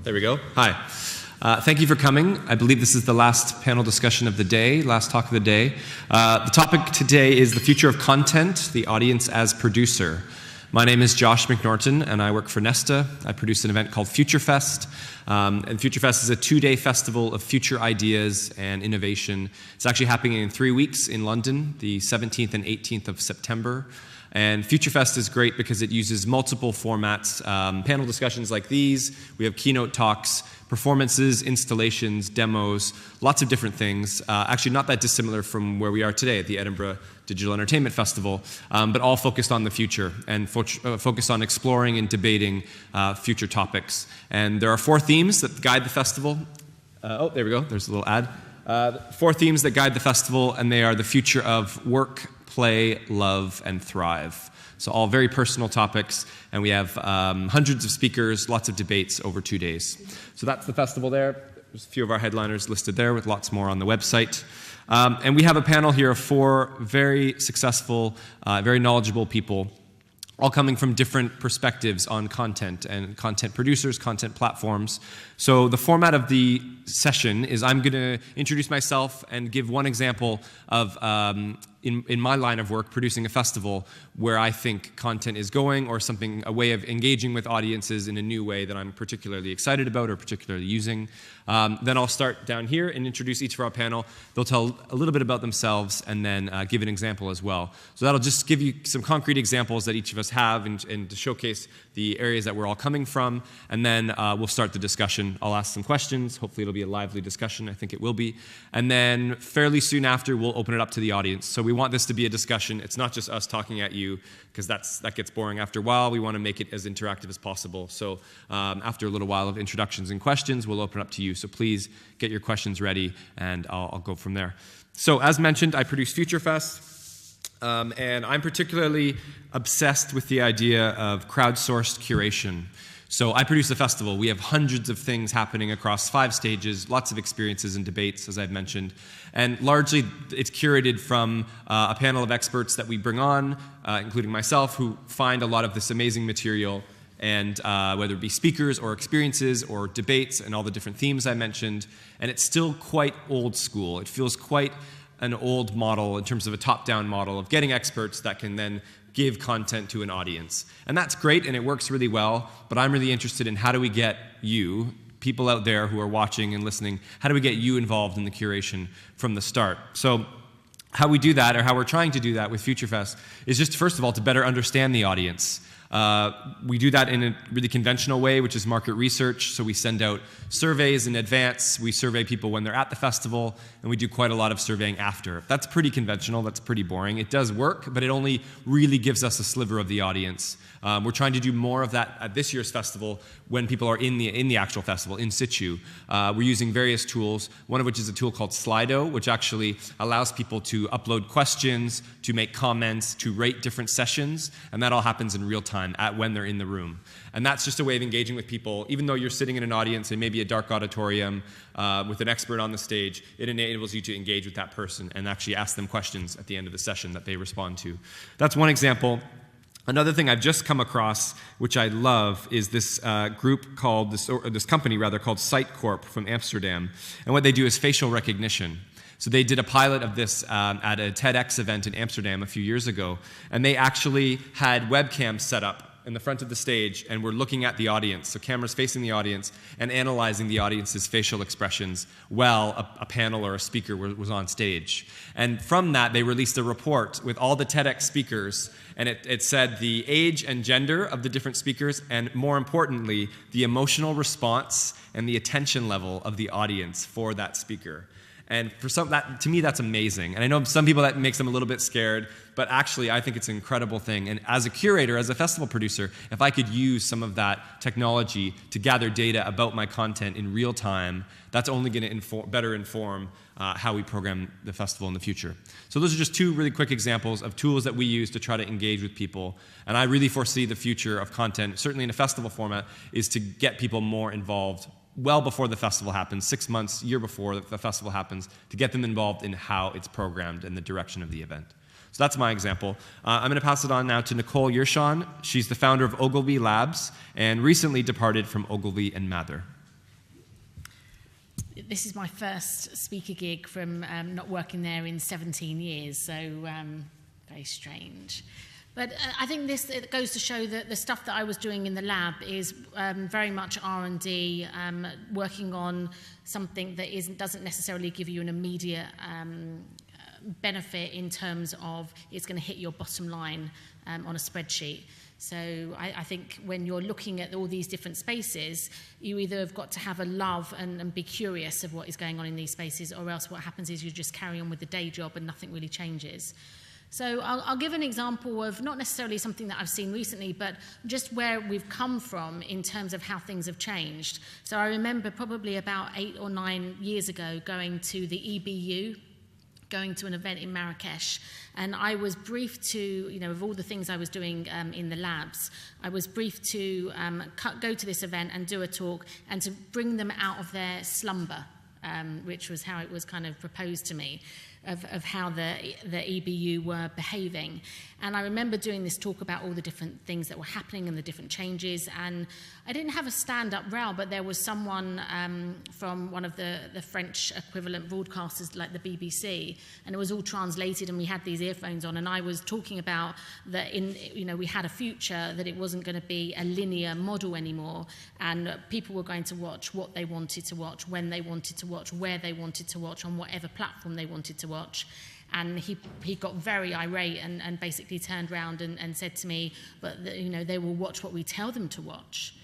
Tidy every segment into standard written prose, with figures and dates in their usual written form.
There we go. Hi. Thank you for coming. I believe this is the last panel discussion of the day, last talk of the day. The topic today is the future of content, the audience as producer. My name is Josh McNorton, and I work for Nesta. I produce an event called Futurefest. And Futurefest is a two-day festival of future ideas and innovation. It's actually happening in 3 weeks in London, the 17th and 18th of September. And Futurefest is great because it uses multiple formats, panel discussions like these. We have keynote talks, performances, installations, demos, lots of different things. Actually not that dissimilar from where we are today at the Edinburgh Digital Entertainment Festival, but all focused on the future and focused on exploring and debating future topics. And there are 4 themes that guide the festival. Oh, there we go. There's a little ad. 4 themes that guide the festival, and they are the future of work, play, love, and thrive. So all very personal topics, and we have hundreds of speakers, lots of debates over 2 days. So that's the festival there. There's a few of our headliners listed there with lots more on the website. And we have a panel here of 4 very successful, very knowledgeable people, all coming from different perspectives on content and content producers, content platforms. So the format of the session is I'm going to introduce myself and give one example of, in my line of work, producing a festival where I think content is going, or something, a way of engaging with audiences in a new way that I'm particularly excited about or particularly using. Then I'll start down here and introduce each of our panel. They'll tell a little bit about themselves and then give an example as well. So that'll just give you some concrete examples that each of us have and to showcase the areas that we're all coming from. And then we'll start the discussion. I'll ask some questions. Hopefully it'll be a lively discussion. I think it will be. And then fairly soon after, we'll open it up to the audience. So we want this to be a discussion. It's not just us talking at you, because that gets boring after a while. We want to make it as interactive as possible. So after a little while of introductions and questions, we'll open up to you. So please get your questions ready, and I'll go from there. So as mentioned, I produce Futurefest. And I'm particularly obsessed with the idea of crowdsourced curation. So I produce a festival. We have hundreds of things happening across 5 stages, lots of experiences and debates, as I've mentioned. And largely, it's curated from a panel of experts that we bring on, including myself, who find a lot of this amazing material, and whether it be speakers or experiences or debates and all the different themes I mentioned. And it's still quite old school. It feels quite an old model in terms of a top-down model of getting experts that can then give content to an audience. And that's great, and it works really well, but I'm really interested in how do we get you, people out there who are watching and listening, how do we get you involved in the curation from the start? So how we do that, or how we're trying to do that with Futurefest, is just, first of all, to better understand the audience. We do that in a really conventional way, which is market research. So we send out surveys in advance. We survey people when they're at the festival, and we do quite a lot of surveying after. That's pretty conventional. That's pretty boring. It does work, but it only really gives us a sliver of the audience. We're trying to do more of that at this year's festival when people are in the actual festival, in situ. We're using various tools, one of which is a tool called Slido, which actually allows people to upload questions, to make comments, to rate different sessions, and that all happens in real time when they're in the room. And that's just a way of engaging with people. Even though you're sitting in an audience in maybe a dark auditorium with an expert on the stage, it enables you to engage with that person and actually ask them questions at the end of the session that they respond to. That's one example. Another thing I've just come across, which I love, is this group called, this company rather, called Sitecorp from Amsterdam. And what they do is facial recognition. So they did a pilot of this at a TEDx event in Amsterdam a few years ago, and they actually had webcams set up in the front of the stage, and were looking at the audience, so cameras facing the audience, and analyzing the audience's facial expressions while a panel or a speaker was on stage. And from that, they released a report with all the TEDx speakers, and it said the age and gender of the different speakers, and more importantly, the emotional response and the attention level of the audience for that speaker. And for to me, that's amazing. And I know some people that makes them a little bit scared, but actually I think it's an incredible thing. And as a curator, as a festival producer, if I could use some of that technology to gather data about my content in real time, that's only going to better inform how we program the festival in the future. So those are just 2 really quick examples of tools that we use to try to engage with people. And I really foresee the future of content, certainly in a festival format, is to get people more involved well before the festival happens, 6 months, year before the festival happens, to get them involved in how it's programmed and the direction of the event. So that's my example. I'm going to pass it on now to Nicole Yershon. She's the founder of Ogilvy Labs and recently departed from Ogilvy and Mather. this is my first speaker gig from not working there in 17 years, so very strange. But I think it goes to show that the stuff that I was doing in the lab is very much R&D, working on something that doesn't necessarily give you an immediate benefit in terms of it's going to hit your bottom line on a spreadsheet. So I think when you're looking at all these different spaces, you either have got to have a love and be curious of what is going on in these spaces, or else what happens is you just carry on with the day job and nothing really changes. So I'll give an example of not necessarily something that I've seen recently, but just where we've come from in terms of how things have changed. So I remember probably about 8 or 9 years ago going to the EBU, going to an event in Marrakesh, and I was briefed to, of all the things I was doing in the labs, I was briefed to go to this event and do a talk and to bring them out of their slumber, which was how it was kind of proposed to me, of how the EBU were behaving. And I remember doing this talk about all the different things that were happening and the different changes, and I didn't have a stand-up row, but there was someone from one of the French equivalent broadcasters like the BBC, and it was all translated, and we had these earphones on, and I was talking about that we had a future, that it wasn't going to be a linear model anymore, and people were going to watch what they wanted to watch, when they wanted to watch, where they wanted to watch, on whatever platform they wanted to watch. And he got very irate and basically turned around and said to me, but they will watch what we tell them to watch.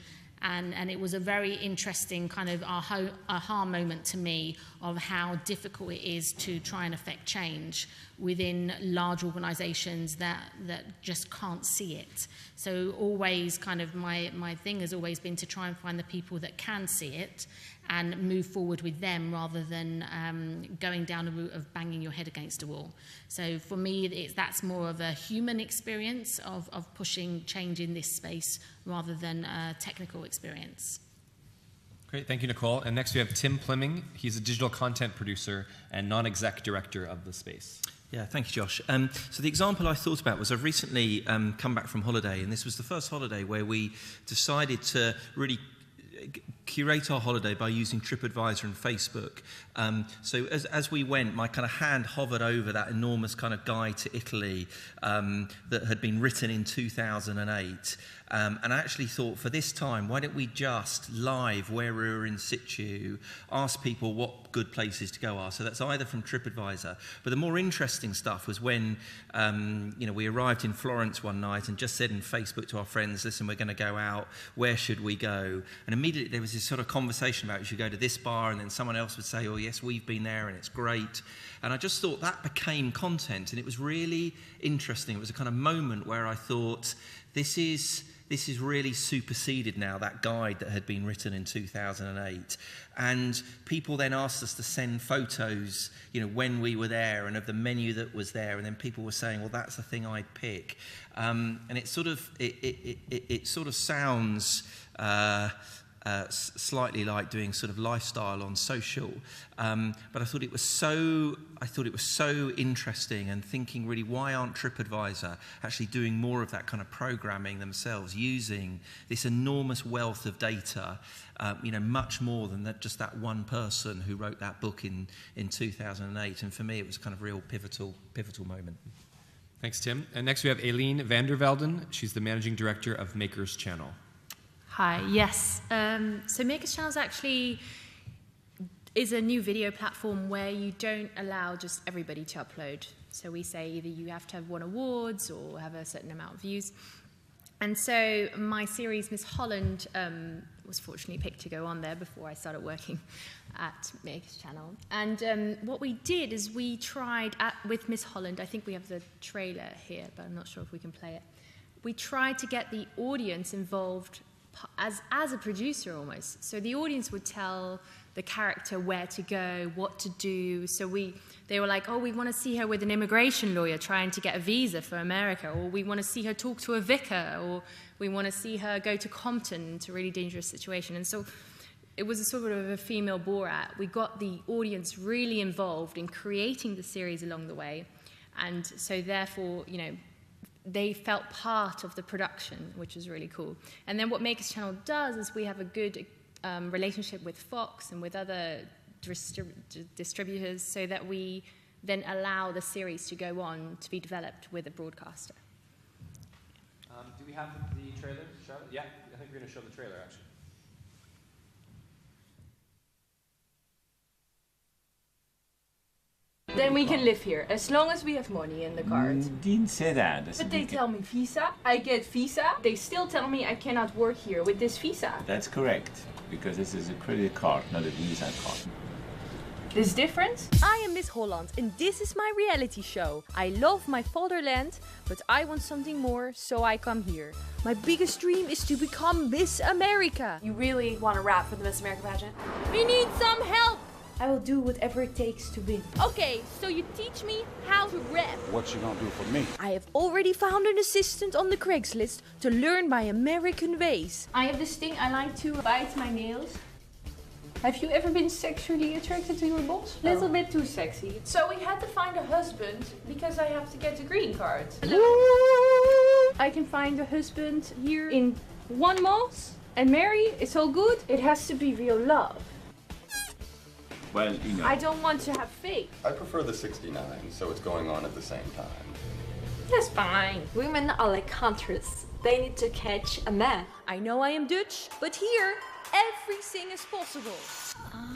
And it was a very interesting kind of aha moment to me of how difficult it is to try and affect change within large organisations that just can't see it. So always kind of my thing has always been to try and find the people that can see it and move forward with them rather than going down a route of banging your head against a wall. So for me, that's more of a human experience of pushing change in this space rather than a technical experience. Great, thank you, Nicole. And next we have Tim Plyming. He's a digital content producer and non-exec director of the space. Yeah, thank you, Josh. So the example I thought about was I've recently come back from holiday, and this was the first holiday where we decided to really curate our holiday by using TripAdvisor and Facebook. So as we went, my kind of hand hovered over that enormous kind of guide to Italy that had been written in 2008. And I actually thought, for this time, why don't we just live, where we were in situ, ask people what good places to go are. So that's either from TripAdvisor. But the more interesting stuff was when we arrived in Florence one night and just said in Facebook to our friends, listen, we're going to go out, where should we go? And immediately there was this sort of conversation about, you should go to this bar, and then someone else would say, oh yes, we've been there and it's great. And I just thought that became content, and it was really interesting. It was a kind of moment where I thought, this is really superseded now, that guide that had been written in 2008. And people then asked us to send photos, when we were there and of the menu that was there. And then people were saying, well, that's the thing I'd pick. And it sort of sounds slightly like doing sort of lifestyle on social, but I thought it was so interesting, and thinking really, why aren't TripAdvisor actually doing more of that kind of programming themselves, using this enormous wealth of data, much more than just that one person who wrote that book in 2008. And for me, it was a kind of real pivotal moment. Thanks, Tim. And next we have Eline van der Velden. She's the managing director of Makers Channel. Hi, yes. So Makers Channel is a new video platform where you don't allow just everybody to upload. So we say either you have to have won awards or have a certain amount of views. And so my series, Miss Holland, was fortunately picked to go on there before I started working at Makers Channel. And what we did is we tried, with Miss Holland, I think we have the trailer here, but I'm not sure if we can play it. We tried to get the audience involved as a producer almost. So the audience would tell the character where to go, what to do. So they were like, oh, we want to see her with an immigration lawyer trying to get a visa for America, or we want to see her talk to a vicar, or we want to see her go to Compton to a really dangerous situation. And so it was a sort of a female Borat. We got the audience really involved in creating the series along the way. And so therefore, they felt part of the production, which is really cool. And then what Makers Channel does is we have a good relationship with Fox and with other distributors, so that we then allow the series to go on to be developed with a broadcaster. Do we have the trailer, Charlotte? Yeah, I think we're going to show the trailer, actually. Then we can live here, as long as we have money in the card. Didn't say that. But they tell me visa, I get visa. They still tell me I cannot work here with this visa. That's correct, because this is a credit card, not a visa card. This different? I am Miss Holland and this is my reality show. I love my fatherland, but I want something more, so I come here. My biggest dream is to become Miss America. You really want to rap for the Miss America pageant? We need some help! I will do whatever it takes to win. Okay, so you teach me how to rap. What you gonna do for me? I have already found an assistant on the Craigslist to learn my American ways. I have this thing I like to bite my nails. Have you ever been sexually attracted to your boss? A little bit too sexy. So we had to find a husband because I have to get the green card. I can find a husband here in 1 month and marry. It's all good. It has to be real love. Well, you know. I don't want to have fake. I prefer the 69, so it's going on at the same time. That's fine. Women are like hunters. They need to catch a man. I know I am Dutch, but here everything is possible.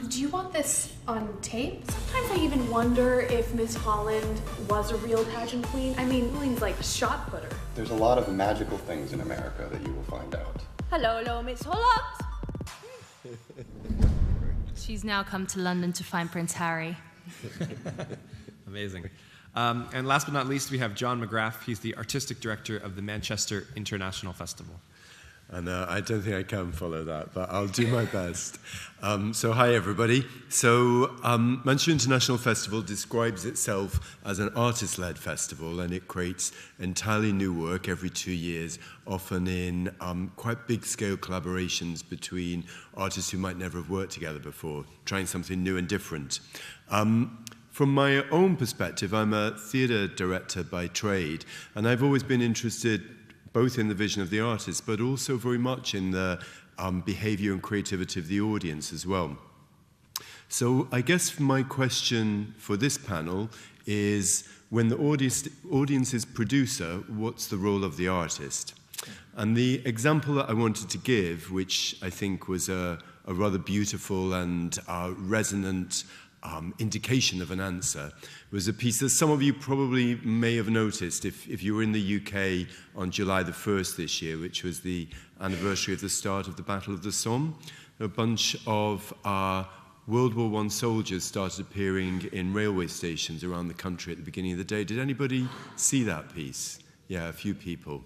Do you want this on tape? Sometimes I even wonder if Miss Holland was a real pageant queen. I mean, Eline's like a shot putter. There's a lot of magical things in America that you will find out. Hello, Miss Holland. She's now come to London to find Prince Harry. Amazing. And last but not least, we have John McGrath. He's the artistic director of the Manchester International Festival. And I don't think I can follow that, but I'll do my best. So hi, everybody. So Manchester International Festival describes itself as an artist-led festival, and it creates entirely new work every 2 years, often in quite big-scale collaborations between artists who might never have worked together before, trying something new and different. From my own perspective, I'm a theatre director by trade, and I've always been interested both in the vision of the artist, but also very much in the behavior and creativity of the audience as well. So I guess my question for this panel is, when the audience is producer, what's the role of the artist? And the example that I wanted to give, which I think was a rather beautiful and resonant indication of an answer, was a piece that some of you probably may have noticed if you were in the UK on July the 1st this year, which was the anniversary of the start of the Battle of the Somme. A bunch of World War I soldiers started appearing in railway stations around the country at the beginning of the day. Did anybody see that piece? Yeah, a few people.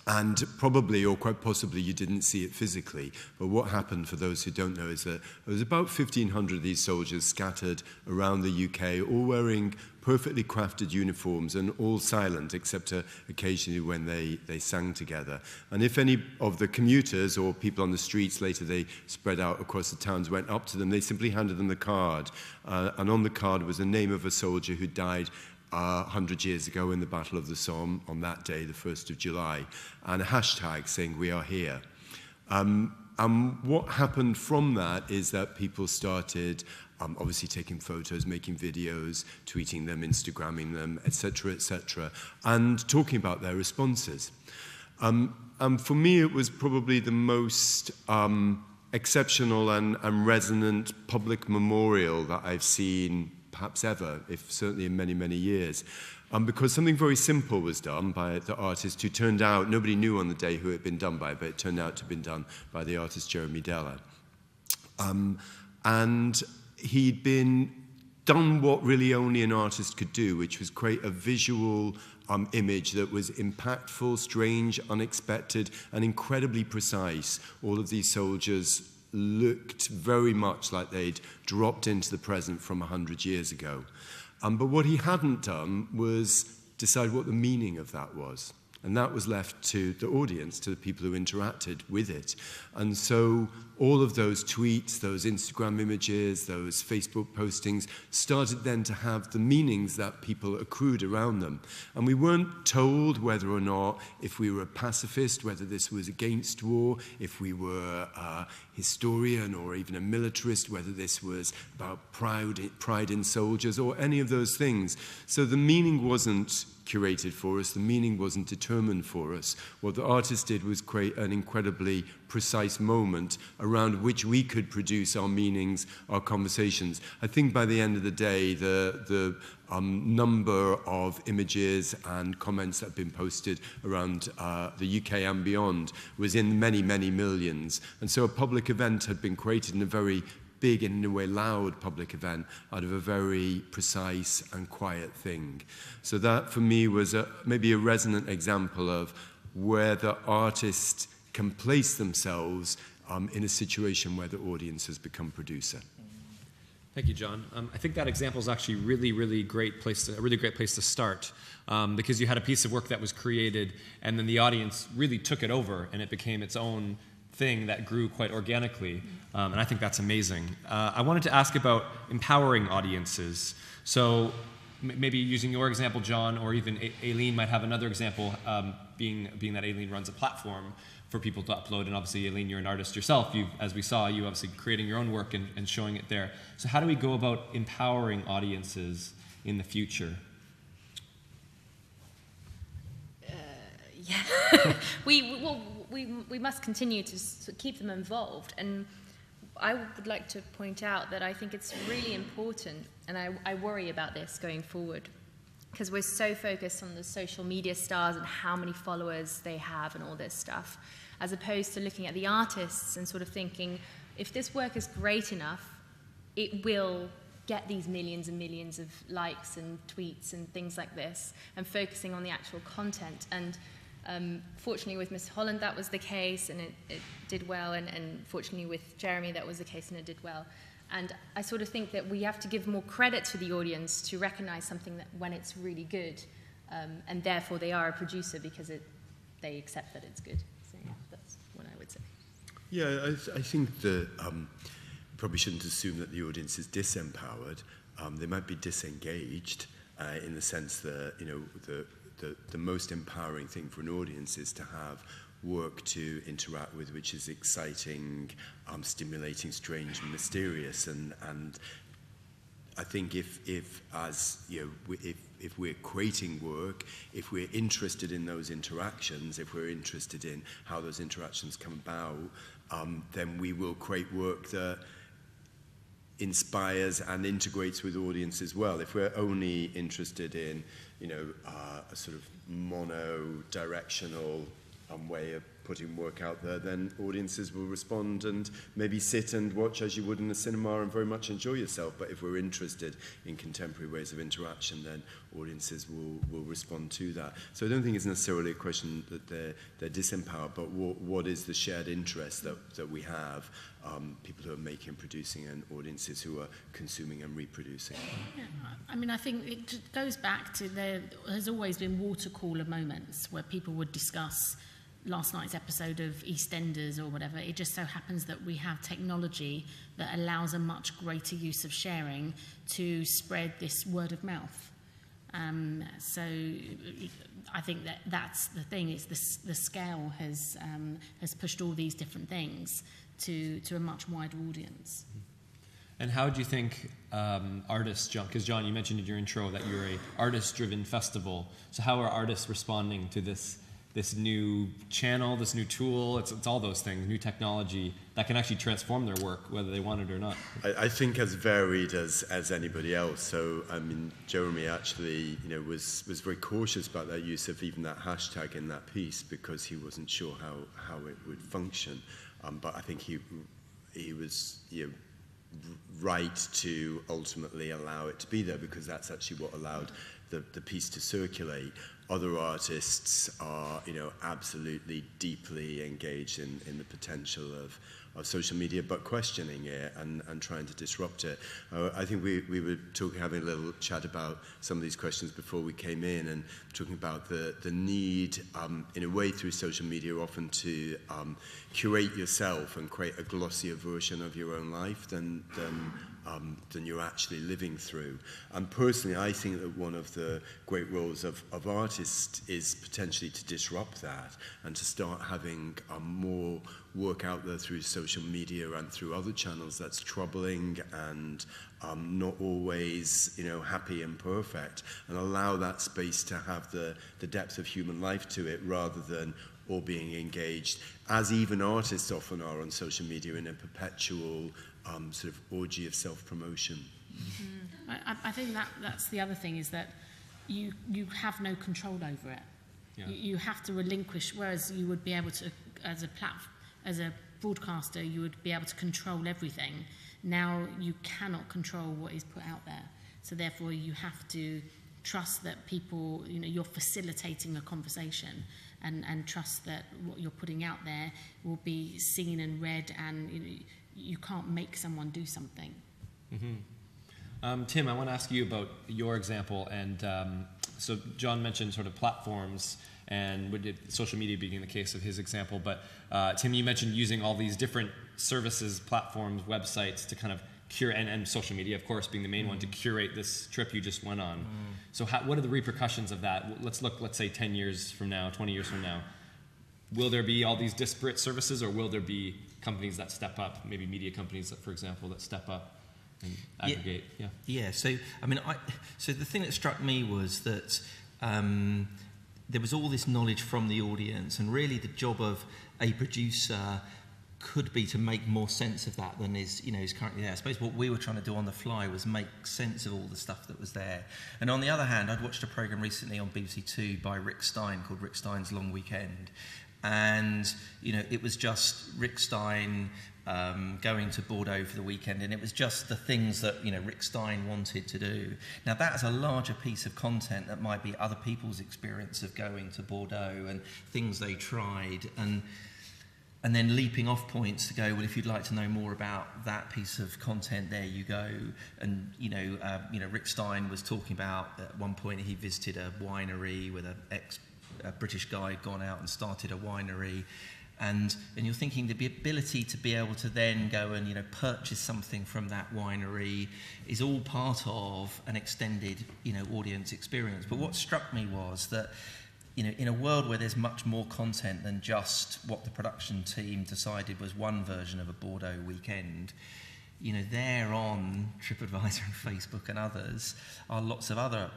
And probably, or quite possibly, you didn't see it physically. But what happened, for those who don't know, is that there was about 1,500 of these soldiers scattered around the UK, all wearing perfectly crafted uniforms and all silent, except occasionally when they sang together. And if any of the commuters or people on the streets, later they spread out across the towns, went up to them, they simply handed them the card. And on the card was the name of a soldier who died 100 years ago in the Battle of the Somme on that day, the 1st of July, and a hashtag saying, "We are here." And what happened from that is that people started obviously taking photos, making videos, tweeting them, Instagramming them, etc., and talking about their responses. And for me, it was probably the most exceptional and resonant public memorial that I've seen perhaps ever, if certainly in many, many years. Because something very simple was done by the artist who turned out, nobody knew on the day who it had been done by, but it turned out to have been done by the artist Jeremy Deller. And he'd done what really only an artist could do, which was create a visual image that was impactful, strange, unexpected, and incredibly precise. All of these soldiers looked very much like they'd dropped into the present from 100 years ago. But what he hadn't done was decide what the meaning of that was. And that was left to the audience, to the people who interacted with it. And so all of those tweets, those Instagram images, those Facebook postings started then to have the meanings that people accrued around them. And we weren't told whether or not, if we were a pacifist, whether this was against war, if we were a historian or even a militarist, whether this was about pride in soldiers or any of those things. So the meaning wasn't curated for us, the meaning wasn't determined for us. What the artist did was create an incredibly precise moment around which we could produce our meanings, our conversations. I think by the end of the day, the number of images and comments that have been posted around the UK and beyond was in many, many millions. And so a public event had been created in a very big and in a way loud public event out of a very precise and quiet thing. So that for me was maybe a resonant example of where the artist can place themselves in a situation where the audience has become producer. Thank you, John. I think that example is actually a really great place to start, because you had a piece of work that was created and then the audience really took it over and it became its own thing that grew quite organically, and I think that's amazing. I wanted to ask about empowering audiences. So maybe using your example, John, or even Eline might have another example, being that Eline runs a platform for people to upload, and obviously, Eline, you're an artist yourself. As we saw, you obviously creating your own work and showing it there. So how do we go about empowering audiences in the future? Yeah, we must continue to keep them involved, and I would like to point out that I think it's really important, and I worry about this going forward, because we're so focused on the social media stars and how many followers they have and all this stuff, as opposed to looking at the artists and sort of thinking, if this work is great enough, it will get these millions and millions of likes and tweets and things like this, and focusing on the actual content. And fortunately with Miss Holland that was the case, and it did well, and fortunately with Jeremy that was the case, and it did well. And I sort of think that we have to give more credit to the audience to recognize something that when it's really good, and therefore they are a producer because they accept that it's good. So yeah, that's what I would say. Yeah, I think that probably shouldn't assume that the audience is disempowered. They might be disengaged in the sense that, you know, the most empowering thing for an audience is to have work to interact with which is exciting, stimulating, strange, and mysterious. And I think if as you know, if we're creating work, if we're interested in those interactions, if we're interested in how those interactions come about, then we will create work that inspires and integrates with audience as well. If we're only interested in, you know, a sort of mono-directional way of putting work out there, then audiences will respond and maybe sit and watch as you would in a cinema and very much enjoy yourself. But if we're interested in contemporary ways of interaction, then audiences will respond to that. So I don't think it's necessarily a question that they're disempowered, but what is the shared interest that we have, people who are making and producing, and audiences who are consuming and reproducing. Yeah, I mean, I think it goes back to there has always been water cooler moments where people would discuss last night's episode of EastEnders or whatever. It just so happens that we have technology that allows a much greater use of sharing to spread this word of mouth. So I think that's the thing, is the scale has pushed all these different things to a much wider audience. And how do you think artists, John, because John, you mentioned in your intro that you're a artist-driven festival, so how are artists responding to this new channel, this new tool? It's all those things, new technology that can actually transform their work, whether they want it or not. I think as varied as anybody else. So I mean, Jeremy actually, you know, was very cautious about that use of even that hashtag in that piece because he wasn't sure how it would function. But I think he was, you know, right to ultimately allow it to be there because that's actually what allowed the piece to circulate. other artists are, absolutely deeply engaged in the potential of social media, but questioning it and trying to disrupt it. I think we were having a little chat about some of these questions before we came in, and talking about the need, in a way, through social media, often to curate yourself and create a glossier version of your own life than you're actually living through. And personally, I think that one of the great roles of artists is potentially to disrupt that and to start having more work out there through social media and through other channels that's troubling and not always, happy and perfect, and allow that space to have the depth of human life to it, rather than all being engaged, as even artists often are on social media, in a perpetual sort of orgy of self-promotion. I think that's the other thing, is that you have no control over it. Yeah. You have to relinquish, whereas you would be able to, as a broadcaster, you would be able to control everything. Now you cannot control what is put out there. So therefore you have to trust that people, you're facilitating a conversation, and trust that what you're putting out there will be seen and read, and you can't make someone do something. Mm-hmm. Tim, I want to ask you about your example. And so John mentioned sort of platforms, and social media being the case of his example. But Tim, you mentioned using all these different services, platforms, websites to kind of curate, and social media, of course, being the main one, to curate this trip you just went on. So what are the repercussions of that? Let's say 10 years from now, 20 years from now. Will there be all these disparate services, or will there be companies that step up, maybe media companies, for example, that step up and aggregate? Yeah. So so the thing that struck me was that there was all this knowledge from the audience, and really the job of a producer could be to make more sense of that than is currently there. I suppose what we were trying to do on the fly was make sense of all the stuff that was there. And on the other hand, I'd watched a programme recently on BBC Two by Rick Stein called Rick Stein's Long Weekend. And, it was just Rick Stein going to Bordeaux for the weekend, and it was just the things that, Rick Stein wanted to do. Now, that's a larger piece of content that might be other people's experience of going to Bordeaux and things they tried, and then leaping off points to go, well, if you'd like to know more about that piece of content, there you go. And, Rick Stein was talking about, at one point he visited a winery with a British guy had gone out and started a winery, and you're thinking the ability to be able to then go and purchase something from that winery is all part of an extended audience experience. But what struck me was that in a world where there's much more content than just what the production team decided was one version of a Bordeaux weekend, there on TripAdvisor and Facebook and others are lots of other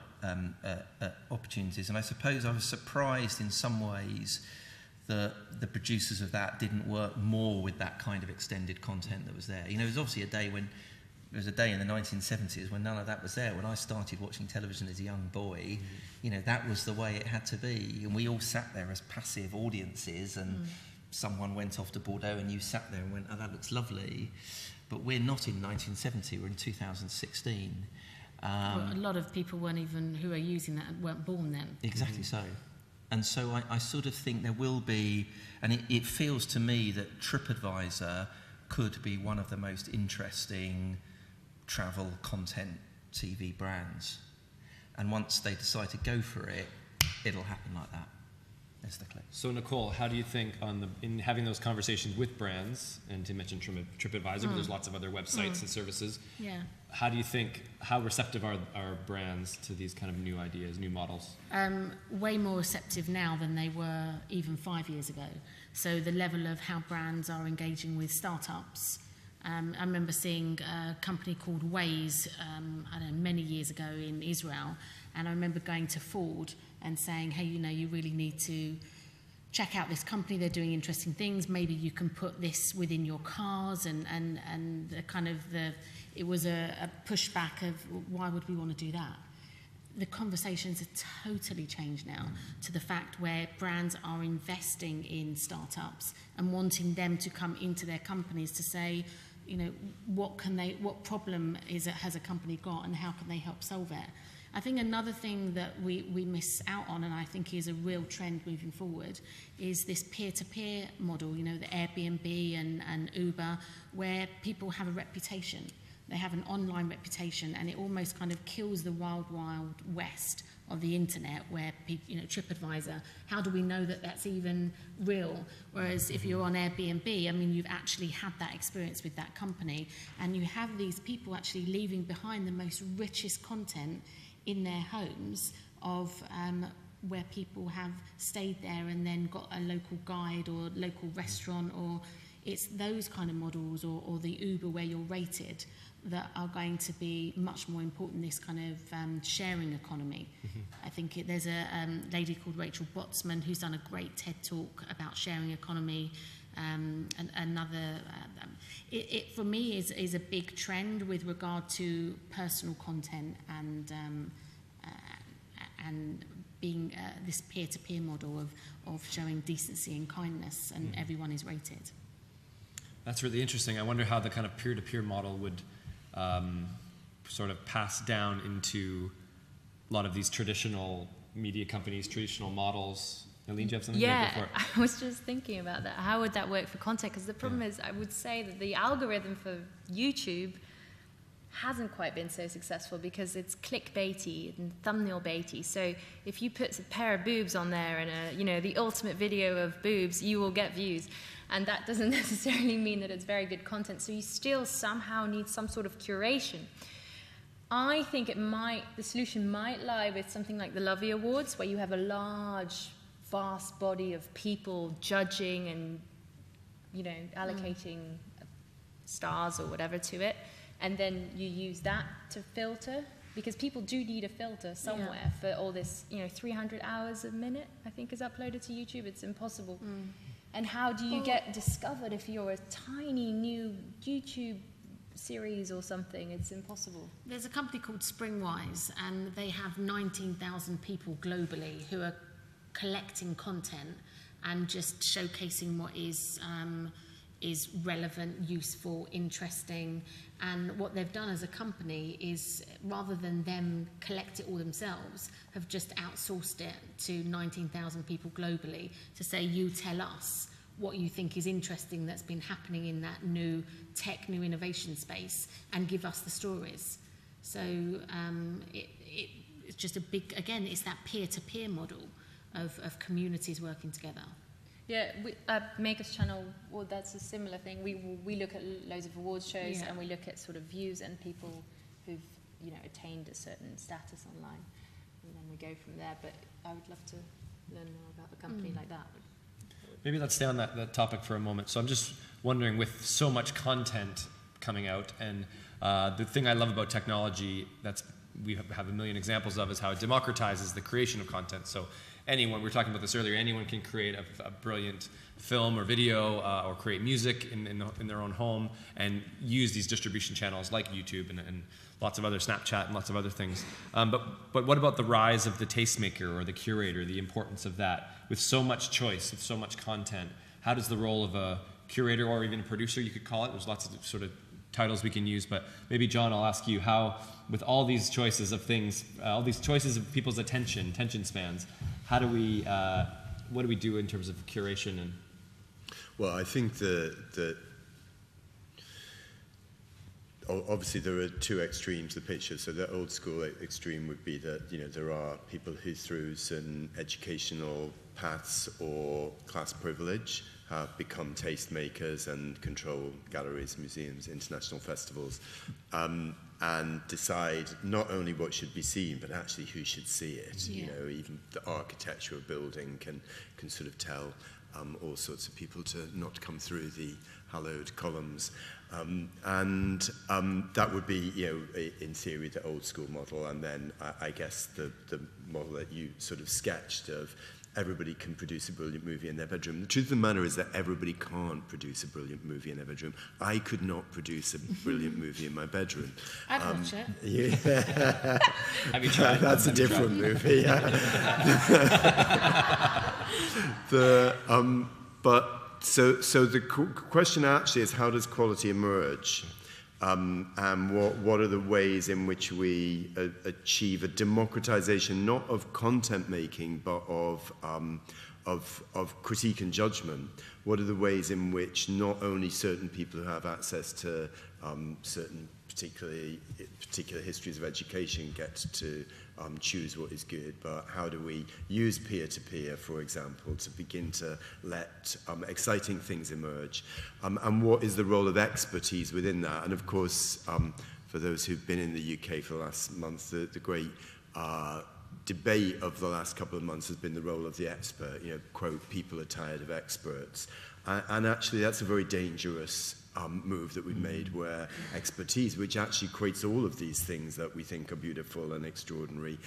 opportunities. And I suppose I was surprised in some ways that the producers of that didn't work more with that kind of extended content that was there. There was obviously a day in the 1970s when none of that was there. When I started watching television as a young boy, that was the way it had to be. And we all sat there as passive audiences, and someone went off to Bordeaux and you sat there and went, oh, that looks lovely. But we're not in 1970, we're in 2016. Well, a lot of people who are using that weren't born then. Exactly so. And so I sort of think there will be, and it feels to me that TripAdvisor could be one of the most interesting travel content TV brands. And once they decide to go for it, it'll happen like that. That's the clip. So Nicole, how do you think in having those conversations with brands, and to mention TripAdvisor, but there's lots of other websites and services. Yeah. How receptive are brands to these kind of new ideas, new models? Way more receptive now than they were even 5 years ago. So the level of how brands are engaging with startups. I remember seeing a company called Waze, many years ago in Israel, and I remember going to Ford and saying, hey, you really need to check out this company. They're doing interesting things. Maybe you can put this within your cars, and it was a pushback of why would we want to do that? The conversations have totally changed now to the fact where brands are investing in startups and wanting them to come into their companies to say, what problem has a company got, and how can they help solve it? I think another thing that we miss out on, and I think is a real trend moving forward, is this peer-to-peer model, you know, the Airbnb and Uber, where people have a reputation. They have an online reputation, and it almost kind of kills the wild, wild west of the internet, where people, you know, TripAdvisor, how do we know that that's even real? Whereas if you're on Airbnb, I mean, you've actually had that experience with that company, and you have these people actually leaving behind the most richest content in their homes of where people have stayed there and then got a local guide or local restaurant, or it's those kind of models, or the Uber where you're rated, that are going to be much more important, this kind of sharing economy. I think there's a lady called Rachel Botsman who's done a great TED talk about sharing economy. And another, it for me is a big trend with regard to personal content and being this peer-to-peer model of showing decency and kindness, and everyone is rated. That's really interesting. I wonder how the kind of peer-to-peer model would sort of pass down into a lot of these traditional media companies, traditional models. Eline, do you have something? Yeah, I was just thinking about that. How would that work for content? Because the problem is, I would say that the algorithm for YouTube hasn't quite been so successful because it's clickbaity and thumbnail baity. So if you put a pair of boobs on there and the ultimate video of boobs, you will get views. And that doesn't necessarily mean that it's very good content. So you still somehow need some sort of curation. I think the solution might lie with something like the Lovey Awards, where you have a large, vast body of people judging and, allocating stars or whatever to it. And then you use that to filter, because people do need a filter somewhere for all this, 300 hours a minute, I think, is uploaded to YouTube. It's impossible. And how do you get discovered if you're a tiny new YouTube series or something? It's impossible. There's a company called Springwise, and they have 19,000 people globally who are collecting content and just showcasing what is relevant, useful, interesting. And what they've done as a company is, rather than them collect it all themselves, have just outsourced it to 19,000 people globally to say, you tell us what you think is interesting that's been happening in that new tech, new innovation space, and give us the stories. So it's just a big, again, it's that peer-to-peer model of communities working together. Yeah, Maker's Channel, well, that's a similar thing. We look at loads of awards shows, and we look at sort of views and people who've attained a certain status online, and then we go from there. But I would love to learn more about a company like that. Maybe let's stay on that topic for a moment. So I'm just wondering, with so much content coming out, and the thing I love about technology we have a million examples of, is how it democratizes the creation of content. So anyone, we were talking about this earlier, anyone can create a brilliant film or video or create music in their own home and use these distribution channels like YouTube and lots of other, Snapchat and lots of other things. But what about the rise of the tastemaker or the curator, the importance of that? With so much choice, with so much content, how does the role of a curator, or even a producer, you could call it, there's lots of sort of titles we can use, but maybe John, I'll ask you, how, with all these choices of things, all these choices of people's attention spans, how do we, what do we do in terms of curation? And well, I think that obviously there are two extremes of the picture. So the old school extreme would be that there are people who, through certain educational paths or class privilege, have become tastemakers and control galleries, museums, international festivals, and decide not only what should be seen, but actually who should see it. Even the architecture of a building can sort of tell all sorts of people to not come through the hallowed columns. And that would be, in theory, the old school model. And then I guess the model that you sort of sketched of everybody can produce a brilliant movie in their bedroom. The truth of the matter is that everybody can't produce a brilliant movie in their bedroom. I could not produce a brilliant movie in my bedroom. I'd watch it. Yeah. Have you tried? That's a different movie. But so the question actually is, how does quality emerge? And what are the ways in which we achieve a democratization, not of content making, but of critique and judgment? What are the ways in which not only certain people who have access to certain particular histories of education get to choose what is good, but how do we use peer-to-peer, for example, to begin to let exciting things emerge? And what is the role of expertise within that? And of course, for those who've been in the UK for the last month, the great debate of the last couple of months has been the role of the expert. You know, quote, people are tired of experts. And actually, that's a very dangerous move that we've made, where expertise, which actually creates all of these things that we think are beautiful and extraordinary,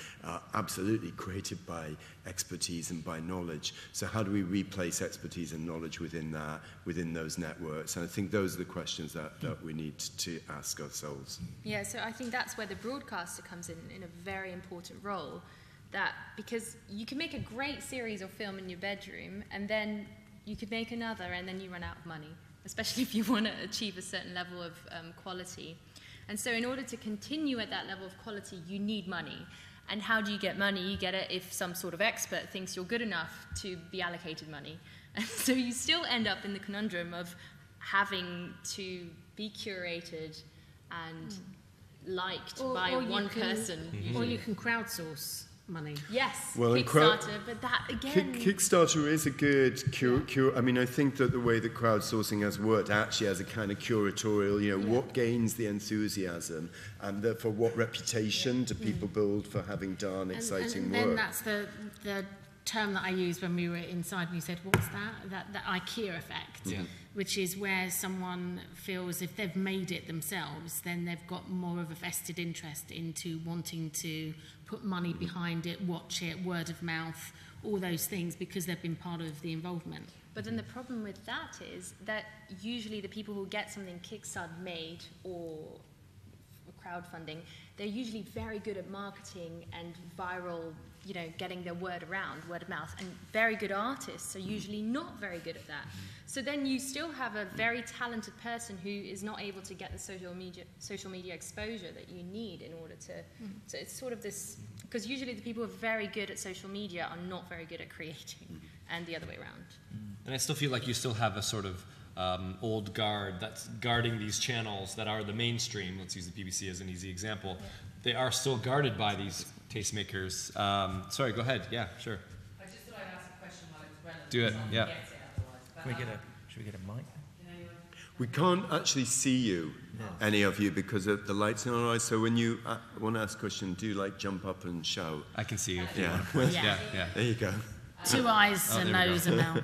absolutely created by expertise and by knowledge. So how do we replace expertise and knowledge within that, within those networks? And I think those are the questions that we need to ask ourselves. Yeah, so I think that's where the broadcaster comes in a very important role. That because you can make a great series or film in your bedroom, and then you could make another, and then you run out of money, especially if you want to achieve a certain level of quality. And so in order to continue at that level of quality, you need money. And how do you get money? You get it if some sort of expert thinks you're good enough to be allocated money. And so you still end up in the conundrum of having to be curated and liked by one person. Or you can crowdsource money. Yes, well, Kickstarter, but that again... Kickstarter is a good I mean, I think that the way that crowdsourcing has worked actually as a kind of curatorial, you know, what gains the enthusiasm, and therefore what reputation do people build for having done exciting work. And then that's the term that I used when we were inside, and you said, what's that? That IKEA effect, which is where someone feels if they've made it themselves, then they've got more of a vested interest into wanting to put money behind it, watch it, word of mouth, all those things, because they've been part of the involvement. But then the problem with that is that usually the people who get something Kickstarter made or crowdfunding, they're usually very good at marketing and viral, you know, getting their word around, word of mouth, and very good artists are usually not very good at that. So then you still have a very talented person who is not able to get the social media exposure that you need in order to, so it's sort of this, because usually the people who are very good at social media are not very good at creating, and the other way around. And I still feel like you still have a sort of old guard that's guarding these channels that are the mainstream. Let's use the BBC as an easy example. They are still guarded by these tastemakers. Sorry, go ahead. Yeah, sure. I just thought I'd ask a question while it's relevant. Do it, yeah. Should we get a mic? We can't actually see you, any of you, because of the lights in our eyes. So when you want to ask a question, do like jump up and shout. I can see you. Yeah. There you go. 2 eyes, a nose, a mouth.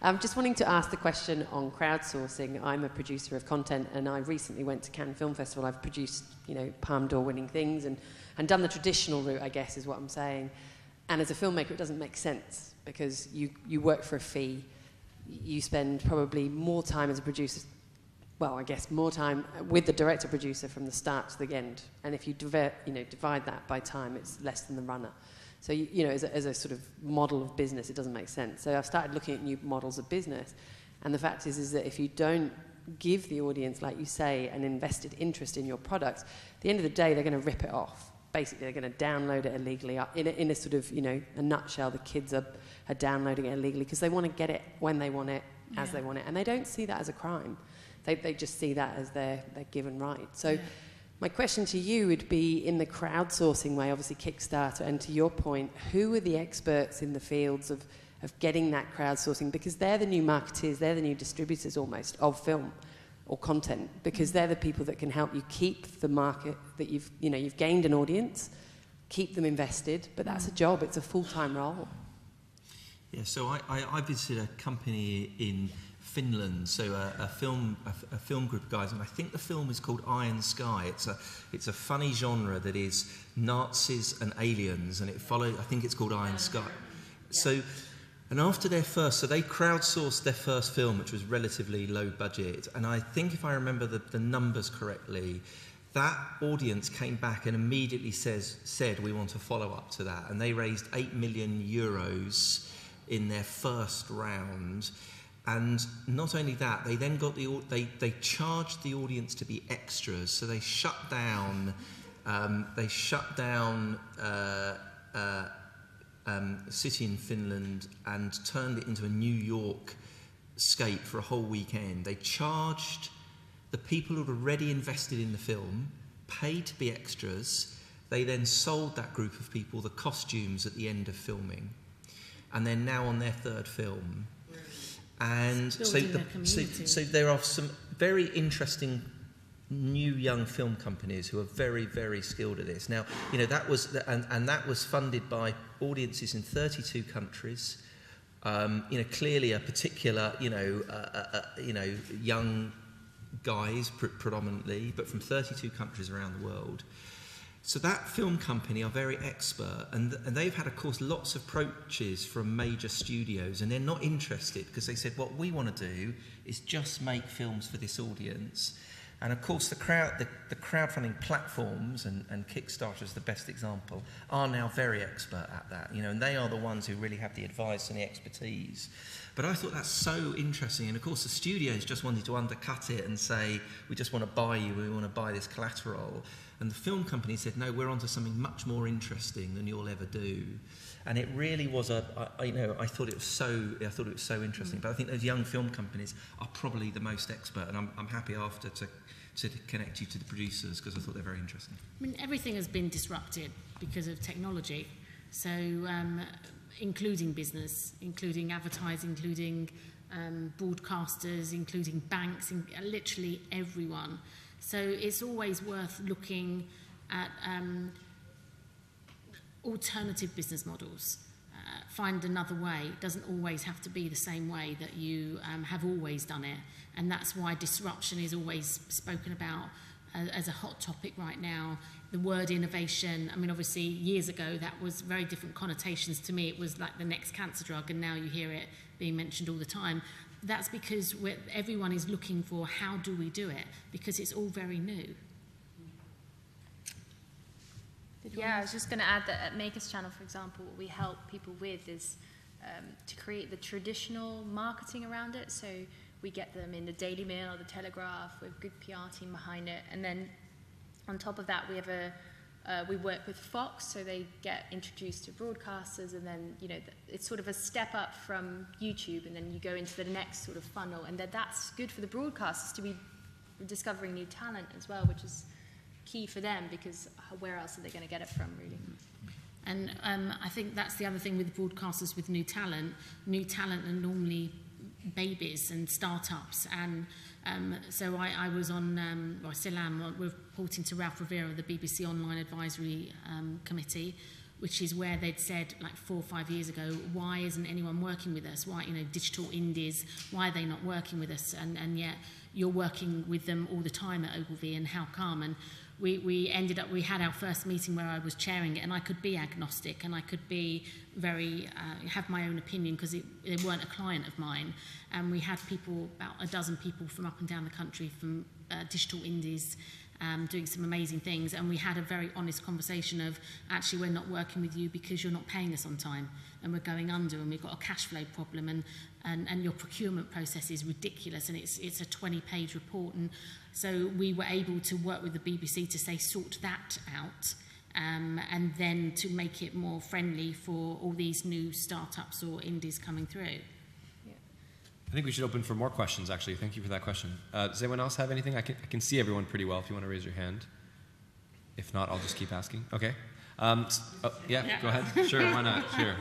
I'm just wanting to ask the question on crowdsourcing. I'm a producer of content, and I recently went to Cannes Film Festival. I've produced, you know, Palme d'Or winning things and done the traditional route, I guess, is what I'm saying. And as a filmmaker, it doesn't make sense, because you work for a fee. You spend probably more time as a producer, well, I guess more time with the director-producer from the start to the end. And if you divide that by time, it's less than the runner. So, you know, as a sort of model of business, it doesn't make sense. So I've started looking at new models of business. And the fact is that if you don't give the audience, like you say, an invested interest in your product, at the end of the day, they're going to rip it off. Basically, they're going to download it illegally. In a sort of, you know, a nutshell, the kids are downloading it illegally because they want to get it when they want it, as they want it. And they don't see that as a crime. They just see that as their given right. So my question to you would be, in the crowdsourcing way, obviously Kickstarter, and to your point, who are the experts in the fields of getting that crowdsourcing? Because they're the new marketeers, they're the new distributors almost of film or content, because they're the people that can help you keep the market that you've gained an audience, keep them invested, but that's a job, it's a full-time role. Yeah, so I visited a company in Finland, so a film group of guys, and I think the film is called Iron Sky. It's a funny genre that is Nazis and aliens, and I think it's called Iron Sky. So, and after they crowdsourced their first film, which was relatively low budget, and I think if I remember the numbers correctly, that audience came back and immediately said we want to follow up to that, and they raised €8 million in their first round. And not only that, they then got they charged the audience to be extras. So they shut down a city in Finland and turned it into a New York scape for a whole weekend. They charged the people who'd already invested in the film, paid to be extras. They then sold that group of people the costumes at the end of filming, and they're now on their third film. And so there are some very interesting new young film companies who are very, very skilled at this. Now, you know, that was funded by audiences in 32 countries. You know, clearly a particular, young guys predominantly, but from 32 countries around the world. So that film company are very expert, and they've had, of course, lots of approaches from major studios, and they're not interested because they said, what we want to do is just make films for this audience. And of course, the crowdfunding platforms, and Kickstarter is the best example, are now very expert at that, you know, and they are the ones who really have the advice and the expertise. But I thought that's so interesting, and of course the studios just wanted to undercut it and say, we just want to buy you, we want to buy this collateral. And the film company said, no, we're onto something much more interesting than you'll ever do. And it really was I thought it was so interesting. But I think those young film companies are probably the most expert, and I'm happy after to connect you to the producers because I thought they're very interesting. I mean, everything has been disrupted because of technology. So, including business, including advertising, including broadcasters, including banks, literally everyone. So it's always worth looking at alternative business models. Find another way. It doesn't always have to be the same way that you have always done it. And that's why disruption is always spoken about as a hot topic right now. The word innovation, I mean, obviously years ago that was very different connotations to me. It was like the next cancer drug, and now you hear it being mentioned all the time. That's because everyone is looking for how do we do it, because it's all very new. Yeah, I was just going to add that at Makers Channel, for example, what we help people with is to create the traditional marketing around it. So we get them in the Daily Mail or the Telegraph with a good PR team behind it. And then on top of that, we have we work with Fox, so they get introduced to broadcasters, and then, you know, it's sort of a step up from YouTube, and then you go into the next sort of funnel. And that's good for the broadcasters to be discovering new talent as well, which is key for them, because where else are they going to get it from, really? And I think that's the other thing with broadcasters with new talent. New talent are normally babies and startups, and so I was on, I still am, reporting to Ralph Rivera of the BBC Online Advisory Committee, which is where they'd said like 4 or 5 years ago, why isn't anyone working with us? Why, you know, digital indies, why are they not working with us? And yet you're working with them all the time at Ogilvy, and how come? And we had our first meeting where I was chairing it, and I could be agnostic, and I could be very, have my own opinion, because they weren't a client of mine. And we had people, about a dozen people from up and down the country, from digital indies, doing some amazing things, and we had a very honest conversation of, actually, we're not working with you because you're not paying us on time, and we're going under, and we've got a cash flow problem, and your procurement process is ridiculous, and it's a 20-page report. And so we were able to work with the BBC to say, sort that out, and then to make it more friendly for all these new startups or indies coming through. I think we should open for more questions, actually. Thank you for that question. Does anyone else have anything? I can see everyone pretty well if you want to raise your hand. If not, I'll just keep asking. Okay. Yeah, go ahead. Sure, why not? Sure.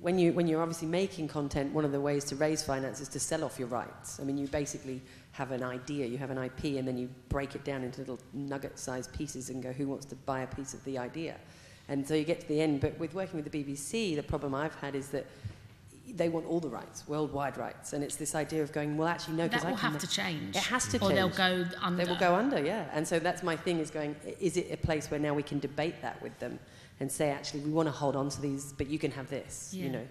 When you're obviously making content, one of the ways to raise finance is to sell off your rights. I mean, you basically have an idea, you have an IP, and then you break it down into little nugget-sized pieces and go, who wants to buy a piece of the idea? And so you get to the end. But with working with the BBC, the problem I've had is that they want all the rights, worldwide rights, and it's this idea of going, well, actually, no, because that will have to change. It has to change. Or they'll go under. They will go under, yeah. And so that's my thing, is going, is it a place where now we can debate that with them and say, actually, we want to hold on to these, but you can have this, you know?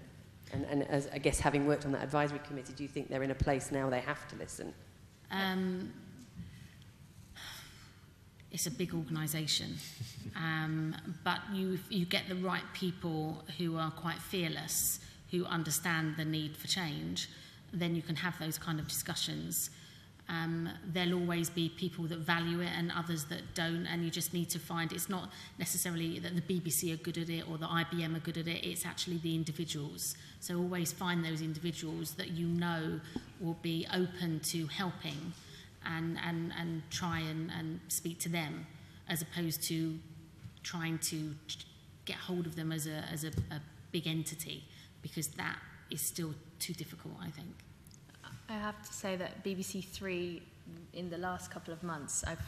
And as I guess, having worked on that advisory committee, do you think they're in a place now they have to listen? It's a big organisation, but you get the right people who are quite fearless, who understand the need for change, then you can have those kind of discussions. There'll always be people that value it and others that don't, and you just need to find, it's not necessarily that the BBC are good at it or the IBM are good at it, it's actually the individuals. So always find those individuals that you know will be open to helping and try and speak to them, as opposed to trying to get hold of them as a big entity, because that is still too difficult, I think. I have to say that BBC Three, in the last couple of months, I've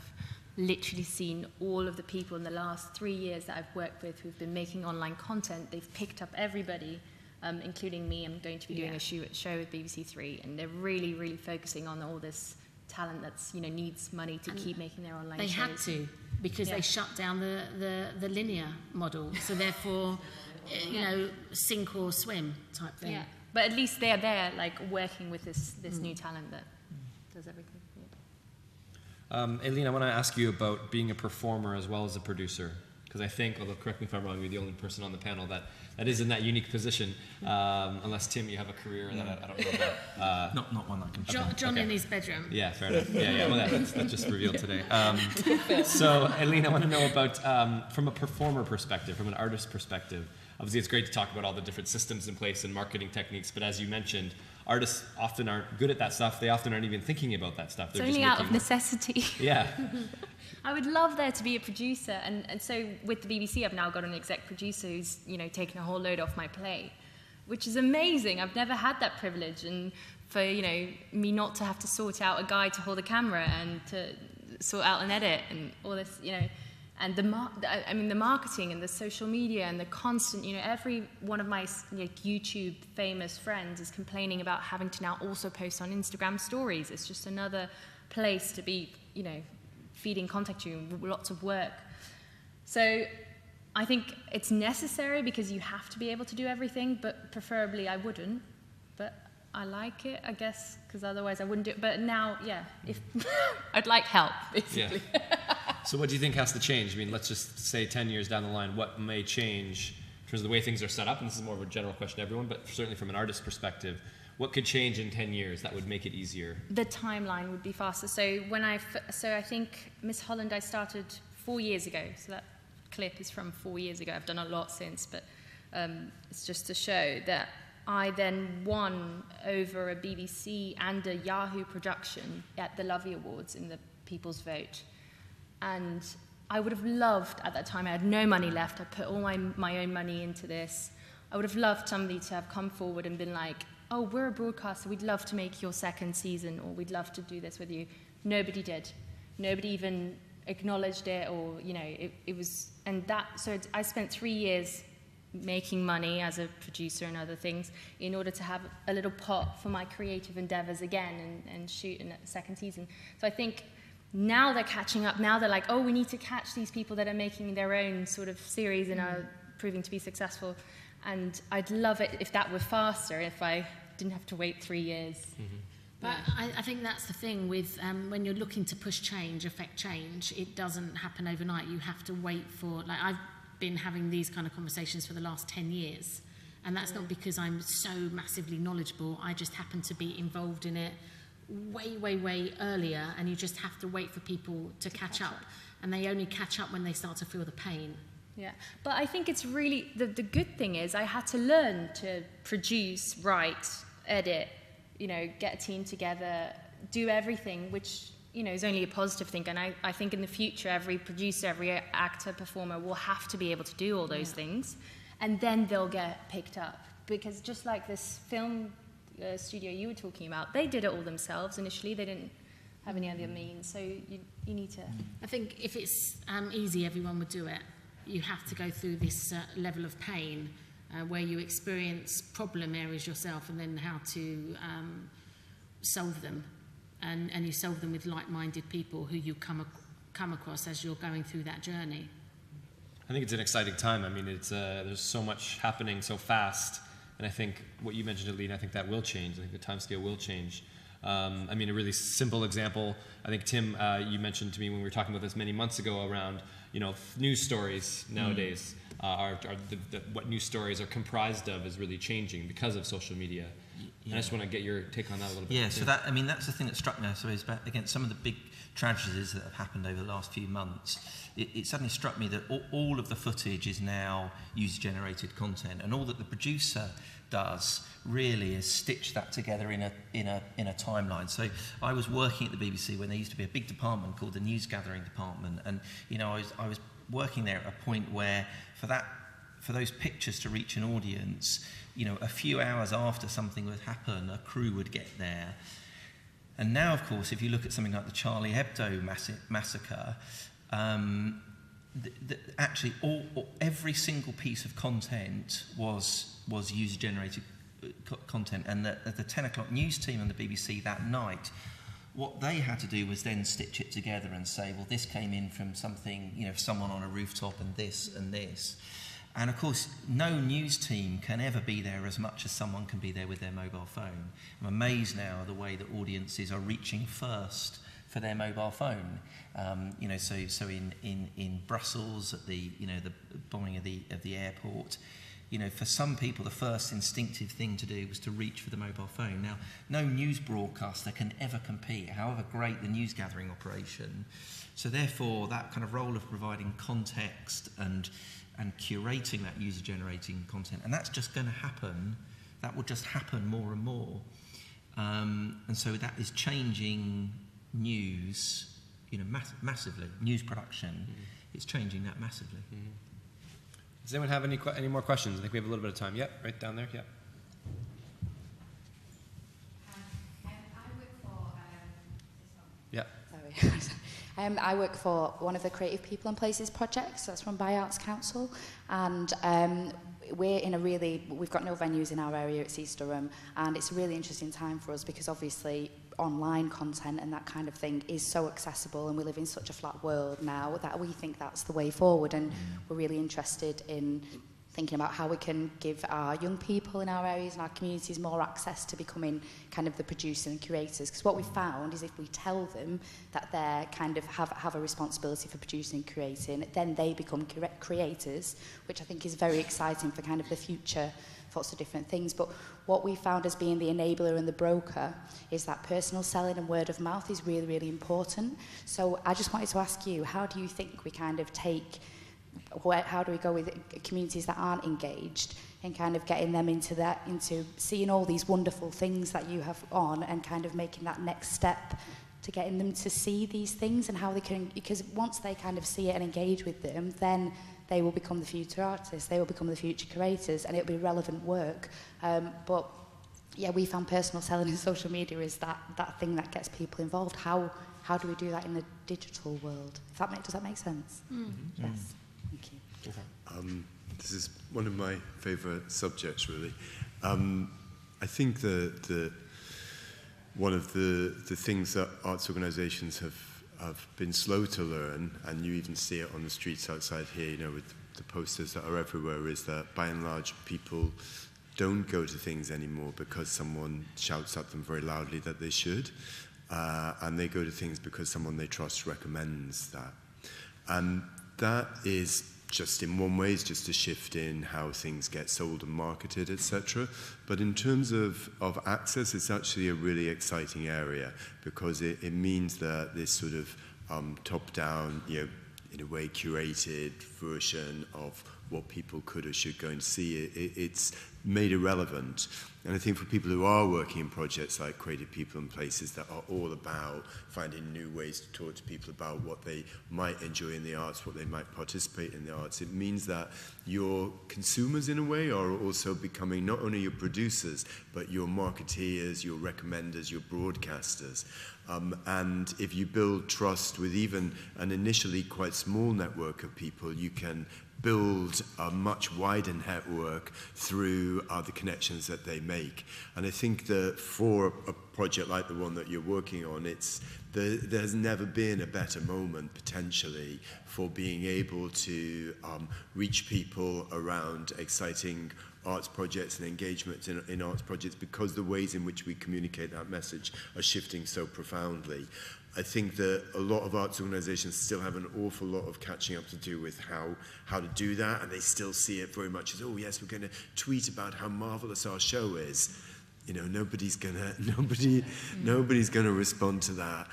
literally seen all of the people in the last 3 years that I've worked with who've been making online content. They've picked up everybody, including me. I'm going to be doing a show with BBC Three, and they're really, really focusing on all this talent that's, you know, needs money to keep making their online shows. They had to, because they shut down the linear model. So therefore, you know, sink or swim type thing. Yeah. But at least they're there, like, working with this new talent that does everything. Eline, I want to ask you about being a performer as well as a producer, because I think, although correct me if I'm wrong, you're the only person on the panel that is in that unique position, unless, Tim, you have a career that I don't know about. Not one I can John in his bedroom. Yeah, fair enough. Yeah, well, that's just revealed today. So, Eline, I want to know about, from a performer perspective, from an artist perspective, obviously it's great to talk about all the different systems in place and marketing techniques, but as you mentioned, artists often aren't good at that stuff. They often aren't even thinking about that stuff. It's only out of necessity. Yeah. I would love there to be a producer, and so with the BBC I've now got an exec producer who's, you know, taken a whole load off my plate, which is amazing. I've never had that privilege, and for, you know, me not to have to sort out a guy to hold a camera and to sort out an edit and all this, you know, and the marketing and the social media and the constant, you know, every one of my, like, YouTube famous friends is complaining about having to now also post on Instagram stories. It's just another place to be, you know, feeding content to you and lots of work. So I think it's necessary because you have to be able to do everything, but preferably I wouldn't. But I like it, I guess, because otherwise I wouldn't do it. But now, yeah, if I'd like help, basically. Yeah. So what do you think has to change? I mean, let's just say 10 years down the line, what may change in terms of the way things are set up? And this is more of a general question to everyone, but certainly from an artist's perspective, what could change in 10 years that would make it easier? The timeline would be faster. So I think Miss Holland I started 4 years ago. So that clip is from 4 years ago. I've done a lot since, but it's just to show that I then won over a BBC and a Yahoo production at the Lovey Awards in the People's Vote. And I would have loved, at that time, I had no money left. I put all my own money into this. I would have loved somebody to have come forward and been like, oh, we're a broadcaster, we'd love to make your second season, or we'd love to do this with you. Nobody did. Nobody even acknowledged it, or, you know, it was, and that, so I spent 3 years making money as a producer and other things in order to have a little pot for my creative endeavors again and shoot in a second season. So I think now they're catching up. Now they're like, oh, we need to catch these people that are making their own sort of series and are proving to be successful. And I'd love it if that were faster, if I didn't have to wait 3 years. Mm-hmm. But I think that's the thing with when you're looking to push change, affect change, it doesn't happen overnight. You have to wait for, like, I've been having these kind of conversations for the last 10 years. And that's not because I'm so massively knowledgeable. I just happen to be involved in it way earlier, and you just have to wait for people to catch up. And they only catch up when they start to feel the pain. Yeah, but I think it's really, the good thing is I had to learn to produce, write, edit, you know, get a team together, do everything, which, you know, is only a positive thing. And I think in the future, every producer, every actor, performer will have to be able to do all those things, and then they'll get picked up. Because just like this film studio you were talking about, they did it all themselves initially. They didn't have any other means, so you need to... I think if it's easy, everyone would do it. You have to go through this level of pain where you experience problem areas yourself and then how to solve them. And you solve them with like-minded people who you come across as you're going through that journey. I think it's an exciting time. I mean, there's so much happening so fast. And I think what you mentioned, Eline, I think that will change. I think the timescale will change. I mean, a really simple example, I think, Tim, you mentioned to me when we were talking about this many months ago around, you know, news stories nowadays. what news stories are comprised of is really changing because of social media. Yeah. And I just want to get your take on that a little bit. Yeah, so that's the thing that struck me, I suppose, about, again, some of the big tragedies that have happened over the last few months. It suddenly struck me that all of the footage is now user-generated content, and all that the producer does really is stitch that together in a timeline. So I was working at the BBC when there used to be a big department called the News Gathering Department, and I was working there at a point where for those pictures to reach an audience, a few hours after something would happen, a crew would get there. And now, of course, if you look at something like the Charlie Hebdo massacre, actually every single piece of content was user-generated content, and the 10 o'clock news team on the BBC that night, what they had to do was then stitch it together and say, well, this came in from something, someone on a rooftop, and this and this. And of course, no news team can ever be there as much as someone can be there with their mobile phone. I'm amazed now at the way that audiences are reaching first for their mobile phone. So in Brussels at the bombing of the airport, for some people the first instinctive thing to do was to reach for the mobile phone. Now, no news broadcaster can ever compete, however great the news gathering operation. So therefore, that kind of role of providing context and curating that user-generating content, and that's just going to happen. That will just happen more and more, and so that is changing news, massively. News production, it's changing that massively. Mm-hmm. Does anyone have any more questions? I think we have a little bit of time. Yep, right down there. Yep. I work for one of the Creative People and Places projects that's run by Arts Council, and we've got no venues in our area, it's East Durham, and it's a really interesting time for us because obviously online content and that kind of thing is so accessible, and we live in such a flat world now that we think that's the way forward, and we're really interested in thinking about how we can give our young people in our areas and our communities more access to becoming kind of the producers and curators. Because what we found is if we tell them that they kind of have a responsibility for producing and creating, then they become creators, which I think is very exciting for kind of the future for lots of different things. But what we found as being the enabler and the broker is that personal selling and word of mouth is really, really important. So I just wanted to ask you, how do you think we kind of how do we go with communities that aren't engaged and kind of getting them into seeing all these wonderful things that you have on, and kind of making that next step to getting them to see these things and how they can, because once they kind of see it and engage with them, then they will become the future artists, they will become the future curators, and it'll be relevant work. But yeah, we found personal selling in social media is that thing that gets people involved. How do we do that in the digital world? Does that make sense? Mm-hmm. Yes. Thank you. This is one of my favourite subjects, really. I think one of the things that arts organisations have been slow to learn, and you even see it on the streets outside here, with the posters that are everywhere, is that by and large people don't go to things anymore because someone shouts at them very loudly that they should, and they go to things because someone they trust recommends that. And that is just in one way, it's just a shift in how things get sold and marketed, etc. But in terms of access, it's actually a really exciting area, because it means that this sort of top-down, in a way curated version of what people could or should go and see, it's made irrelevant. And I think for people who are working in projects like Creative People and Places that are all about finding new ways to talk to people about what they might enjoy in the arts, what they might participate in the arts, it means that your consumers, in a way, are also becoming not only your producers, but your marketeers, your recommenders, your broadcasters. And if you build trust with even an initially quite small network of people, you can build a much wider network through the connections that they make. And I think that for a project like the one that you're working on, there's never been a better moment, potentially, for being able to reach people around exciting arts projects and engagements in arts projects, because the ways in which we communicate that message are shifting so profoundly. I think that a lot of arts organisations still have an awful lot of catching up to do with how to do that, and they still see it very much as, oh yes, we're going to tweet about how marvellous our show is. You know, nobody's gonna respond to that.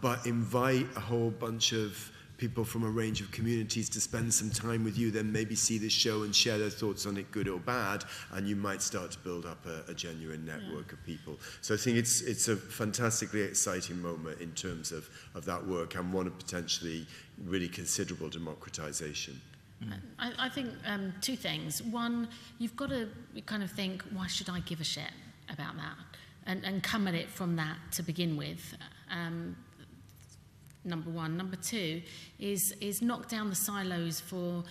But invite a whole bunch of people from a range of communities to spend some time with you, then maybe see the show and share their thoughts on it, good or bad, and you might start to build up a genuine network of people. So I think it's a fantastically exciting moment in terms of that work, and one of potentially really considerable democratization. I think two things. One, you've got to kind of think, why should I give a shit about that? And come at it from that to begin with. Number one. Number two is knock down the silos for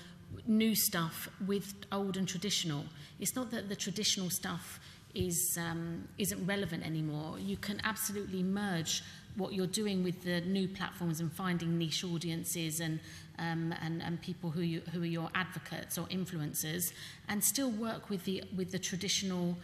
new stuff with old and traditional. It's not that the traditional stuff isn't relevant anymore. You can absolutely merge what you're doing with the new platforms and finding niche audiences and people who are your advocates or influencers, and still work with the traditional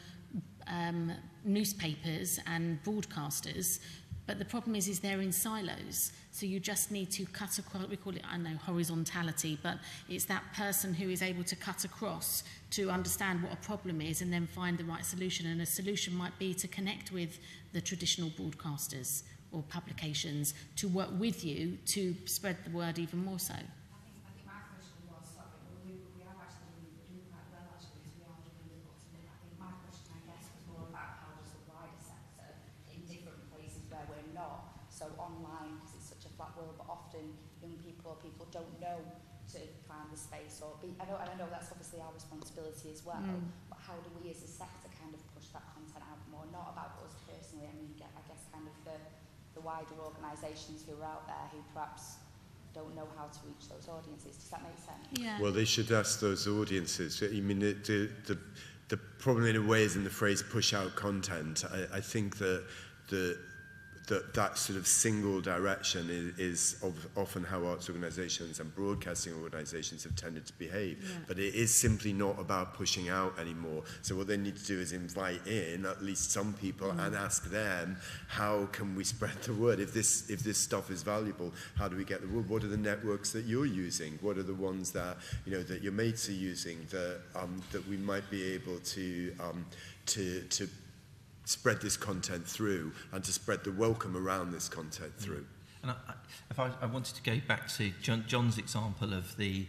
newspapers and broadcasters. But the problem is they're in silos. So you just need to cut across, we call it, I know, horizontality, but it's that person who is able to cut across to understand what a problem is and then find the right solution. And a solution might be to connect with the traditional broadcasters or publications to work with you to spread the word even more so. I think my question was, sorry, we have actually been doing quite well actually, because we are doing the books. And I think my question, I guess, was more about how does the wider sector in different places where we're not, so online, because it's such a flat world, but often young people or people don't know to find the space or be, I know that's obviously our responsibility as well, but how do we as a sector kind of push that content out more, not about us personally, I mean, I guess kind of the wider organisations who are out there who perhaps don't know how to reach those audiences. Does that make sense? Yeah. Well, they should ask those audiences. I mean, the problem in a way is in the phrase push out content. I think that that sort of single direction is often how arts organisations and broadcasting organisations have tended to behave. Yeah. But it is simply not about pushing out anymore. So what they need to do is invite in at least some people and ask them, how can we spread the word? If this stuff is valuable, how do we get the word? What are the networks that you're using? What are the ones that that your mates are using that we might be able to spread this content through, and to spread the welcome around this content through. And I wanted to go back to John's example of the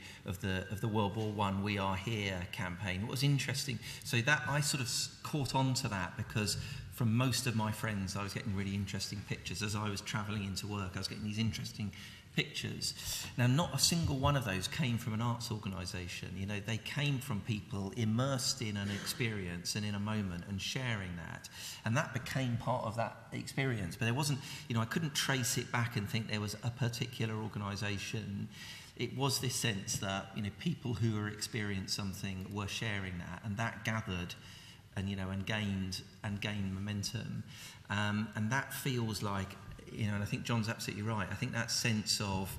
World War I We Are Here campaign. What was interesting, so that I sort of caught on to that because from most of my friends I was getting really interesting pictures. As I was travelling into work, I was getting these interesting pictures. Now, not a single one of those came from an arts organisation. They came from people immersed in an experience and in a moment and sharing that. And that became part of that experience. But there wasn't, I couldn't trace it back and think there was a particular organisation. It was this sense that, people who were experiencing something were sharing that, and that gathered and gained momentum. And that feels like, and I think John's absolutely right. I think that sense of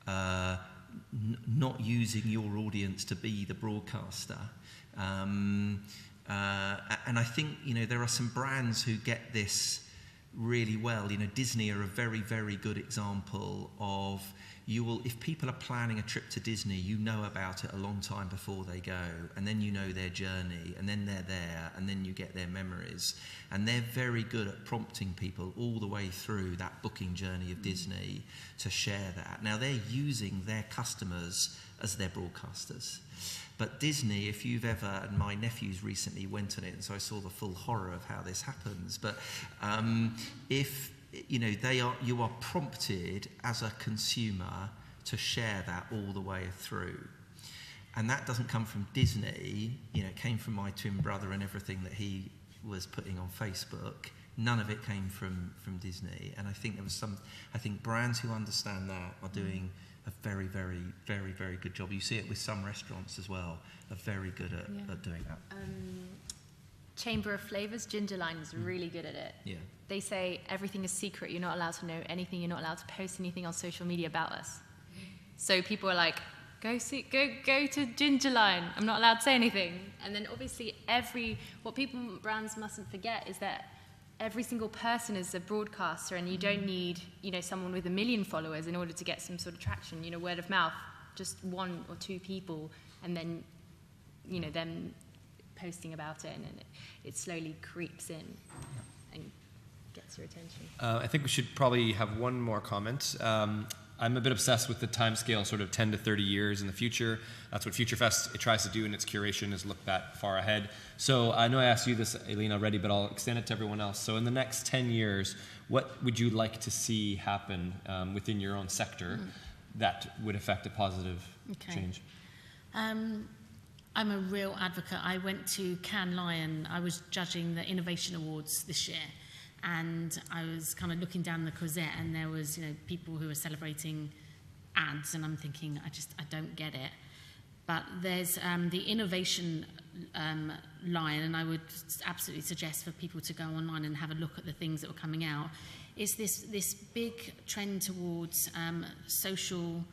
not using your audience to be the broadcaster. And I think, there are some brands who get this really well. Disney are a very, very good example of, if people are planning a trip to Disney, you know about it a long time before they go, and then you know their journey, and then they're there, and then you get their memories. And they're very good at prompting people all the way through that booking journey of Disney to share that. Now, they're using their customers as their broadcasters. But Disney, if you've ever, and my nephews recently went on it, and so I saw the full horror of how this happens, but if you are prompted as a consumer to share that all the way through. And that doesn't come from Disney, it came from my twin brother and everything that he was putting on Facebook. None of it came from Disney. And I think brands who understand that are doing a very, very, very, very good job. You see it with some restaurants as well, are very good at doing that. Chamber of Flavours, Gingerline is really good at it. Yeah. They say everything is secret. You're not allowed to know anything. You're not allowed to post anything on social media about us. So people are like, go to Gingerline. I'm not allowed to say anything. And then obviously brands mustn't forget is that every single person is a broadcaster, and you don't need, someone with 1 million followers in order to get some sort of traction. Word of mouth, just 1 or 2 people, and then, them posting about it, and it slowly creeps in and gets your attention. I think we should probably have one more comment. I'm a bit obsessed with the timescale, sort of 10 to 30 years in the future. That's what Futurefest tries to do in its curation, is look that far ahead. So I know I asked you this, Eline, already, but I'll extend it to everyone else. So in the next 10 years, what would you like to see happen within your own sector that would affect a positive change? I'm a real advocate. I went to Cannes Lion. I was judging the Innovation Awards this year. And I was kind of looking down the Cosette, and there was, people who were celebrating ads, and I'm thinking, I don't get it. But there's the innovation line, and I would absolutely suggest for people to go online and have a look at the things that were coming out. Is this big trend towards social,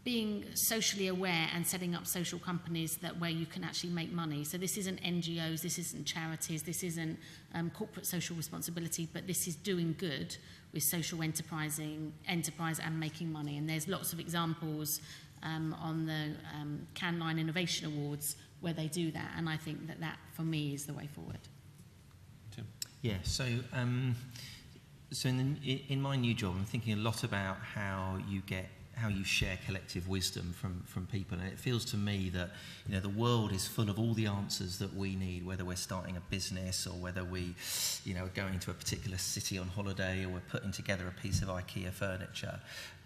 being socially aware and setting up social companies where you can actually make money. So this isn't NGOs, this isn't charities, this isn't corporate social responsibility, but this is doing good with social enterprise and making money. And there's lots of examples on the Cannes Lion Innovation Awards where they do that, and I think that for me is the way forward. Tim? Yeah, so in my new job, I'm thinking a lot about how you share collective wisdom from people, and it feels to me that the world is full of all the answers that we need, whether we're starting a business or whether we are going to a particular city on holiday, or we're putting together a piece of IKEA furniture,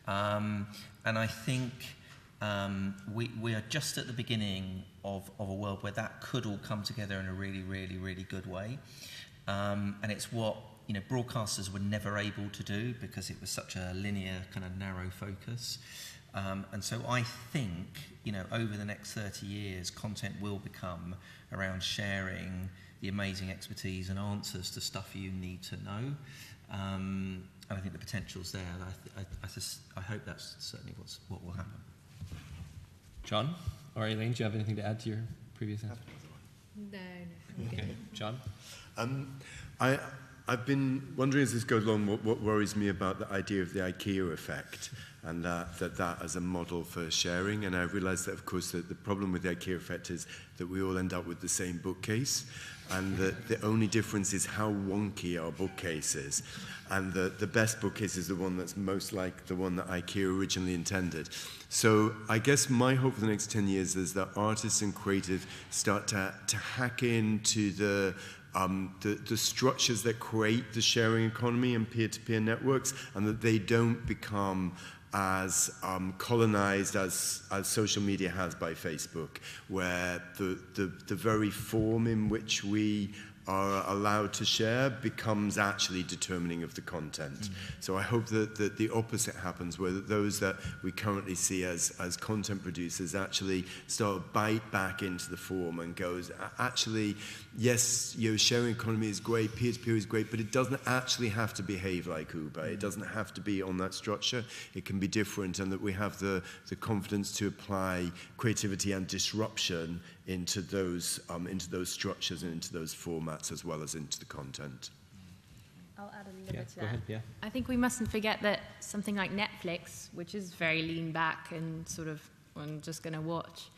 and I think we are just at the beginning of a world where that could all come together in a really, really, really good way, and it's what broadcasters were never able to do because it was such a linear, kind of narrow focus. And so I think, over the next 30 years, content will become around sharing the amazing expertise and answers to stuff you need to know. And I think the potential's there. I hope that's certainly what will happen. John or Eline, do you have anything to add to your previous answer? No. Okay, John? I've been wondering as this goes along what worries me about the idea of the IKEA effect, and that as a model for sharing. And I realise that, of course, that the problem with the IKEA effect is that we all end up with the same bookcase, and that the only difference is how wonky our bookcase is. And the best bookcase is the one that's most like the one that IKEA originally intended. So I guess my hope for the next 10 years is that artists and creative start to hack into the structures that create the sharing economy and peer-to-peer networks, and that they don't become as colonized as social media has by Facebook, where the very form in which we are allowed to share becomes actually determining of the content. Mm-hmm. So I hope that the opposite happens, where those that we currently see as content producers actually start to bite back into the form and goes, actually, yes, sharing economy is great, peer-to-peer is great, but it doesn't actually have to behave like Uber. It doesn't have to be on that structure. It can be different, and that we have the confidence to apply creativity and disruption into those structures and into those formats, as well as into the content. I'll add a little bit to that. Go ahead, yeah. I think we mustn't forget that something like Netflix, which is very lean back and sort of, I'm just going to watch,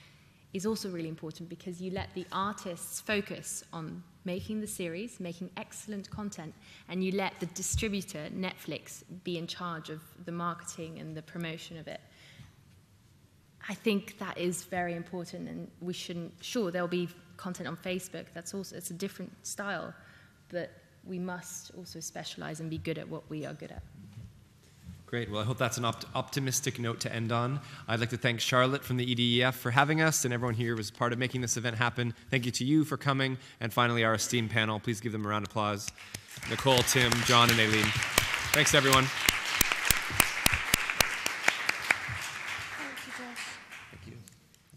is also really important, because you let the artists focus on making the series, making excellent content, and you let the distributor, Netflix, be in charge of the marketing and the promotion of it. I think that is very important, and we shouldn't, sure, there'll be content on Facebook, it's a different style, but we must also specialize and be good at what we are good at. Great. Well, I hope that's an optimistic note to end on. I'd like to thank Charlotte from the EDEF for having us, and everyone here was part of making this event happen. Thank you to you for coming, and finally our esteemed panel. Please give them a round of applause. Nicole, Tim, John, and Eline. Thanks, everyone.